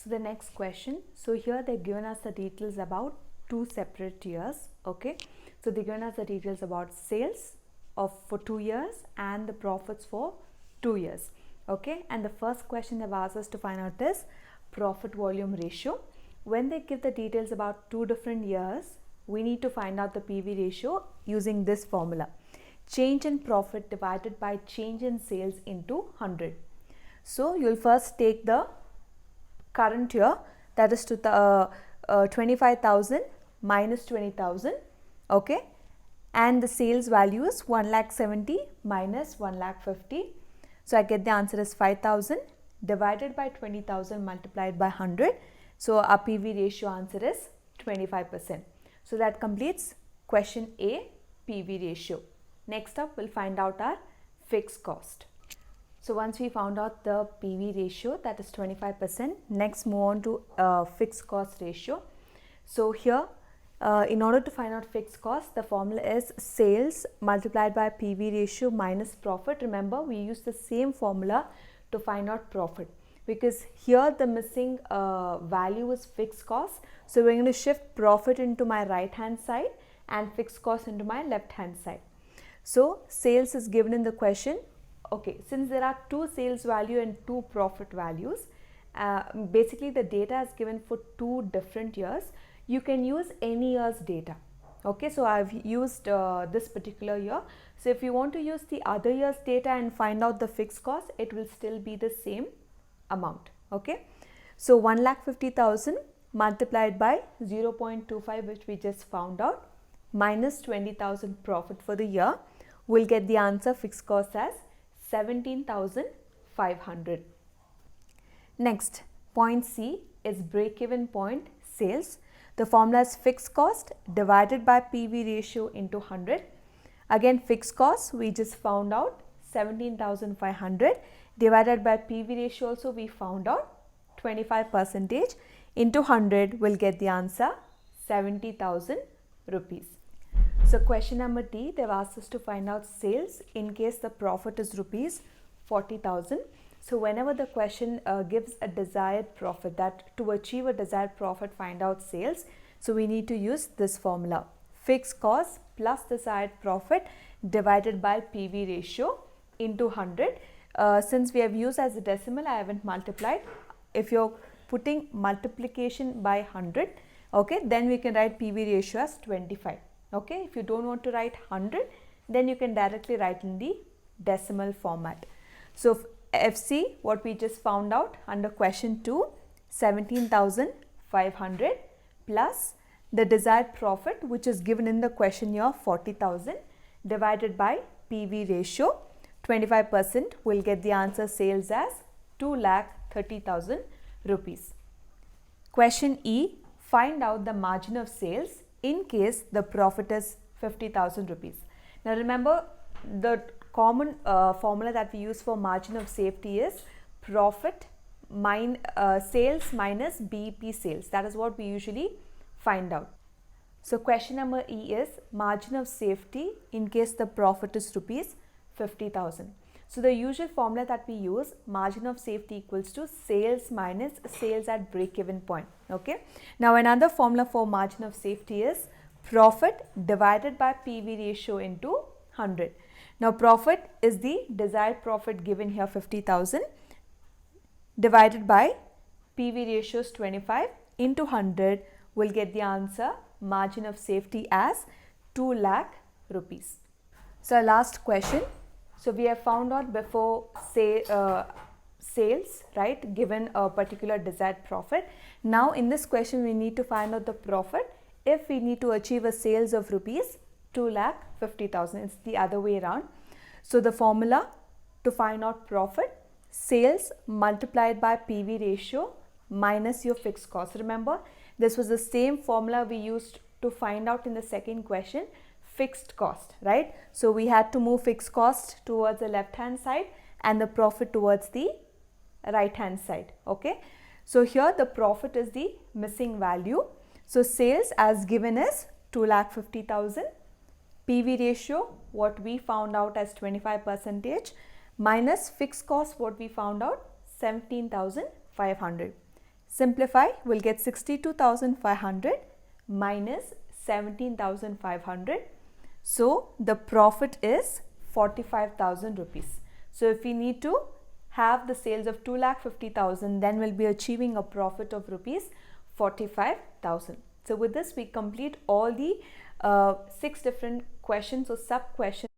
So the next question, so here they're given us the details about two separate years. Okay, so they're given us the details about sales for 2 years and the profits for 2 years. Okay, and the first question they've asked us to find out is profit volume ratio. When they give the details about two different years, we need to find out the PV ratio using this formula: change in profit divided by change in sales into 100. So you'll first take the current year, that is to the 25,000 minus 20,000. Okay, and the sales value is 1,70,000 minus 1,50,000. So I get the answer as 5,000 divided by 20,000 multiplied by 100. So our PV ratio answer is 25%. So that completes question A, PV ratio. Next up, we'll find out our fixed cost. So once we found out the PV ratio, that is 25%, next move on to fixed cost ratio. So here, in order to find out fixed cost, the formula is sales multiplied by PV ratio minus profit. Remember, we use the same formula to find out profit, because here the missing value is fixed cost. So we're going to shift profit into my right hand side and fixed cost into my left hand side. So sales is given in the question. Okay, since there are two sales value and two profit values, basically the data is given for two different years. You can use any year's data. Okay, so I've used this particular year. So if you want to use the other year's data and find out the fixed cost, it will still be the same amount. Okay, so 1,50,000 multiplied by 0.25, which we just found out, minus 20,000 profit for the year, we'll get the answer fixed cost as 17,500. Next, point C is break-even point sales. The formula is fixed cost divided by PV ratio into 100. Again, fixed cost we just found out 17,500 divided by PV ratio also we found out 25% into 100 will get the answer 70,000 rupees. So question number D, they've asked us to find out sales in case the profit is rupees 40,000. So whenever the question gives a desired profit, that to achieve a desired profit find out sales, so we need to use this formula: fixed cost plus desired profit divided by PV ratio into 100. Since we have used as a decimal, I haven't multiplied. If you're putting multiplication by 100, okay, then we can write PV ratio as 25. Okay, if you don't want to write 100, then you can directly write in the decimal format. So FC, what we just found out under question 2, 17,500 plus the desired profit, which is given in the question here, 40,000, divided by PV ratio 25%, will get the answer sales as 2,30,000 rupees. Question E, find out the margin of sales in case the profit is 50,000 rupees. Now remember, the common formula that we use for margin of safety is profit sales minus BEP sales. That is what we usually find out. So question number E is margin of safety in case the profit is rupees 50,000. So the usual formula that we use, margin of safety equals to sales minus sales at break-even point. Okay. Now another formula for margin of safety is profit divided by PV ratio into 100. Now profit is the desired profit given here, 50,000, divided by PV ratio is 25 into 100 will get the answer margin of safety as 2 lakh rupees. So last question. So we have found out before sales, right, given a particular desired profit. Now in this question we need to find out the profit if we need to achieve a sales of rupees 2,50,000. It's the other way around. So the formula to find out profit, sales multiplied by PV ratio minus your fixed cost. Remember, this was the same formula we used to find out in the second question, fixed cost, right? So we had to move fixed cost towards the left hand side and the profit towards the right hand side. Okay, so here the profit is the missing value. So sales as given is 2,50,000, PV ratio what we found out as 25% minus fixed cost what we found out 17,500. Simplify, we'll get 62,500 minus 17,500. So the profit is 45,000 rupees. So if we need to have the sales of 2,50,000, then we'll be achieving a profit of rupees 45,000. So with this, we complete all the 6 different questions or sub questions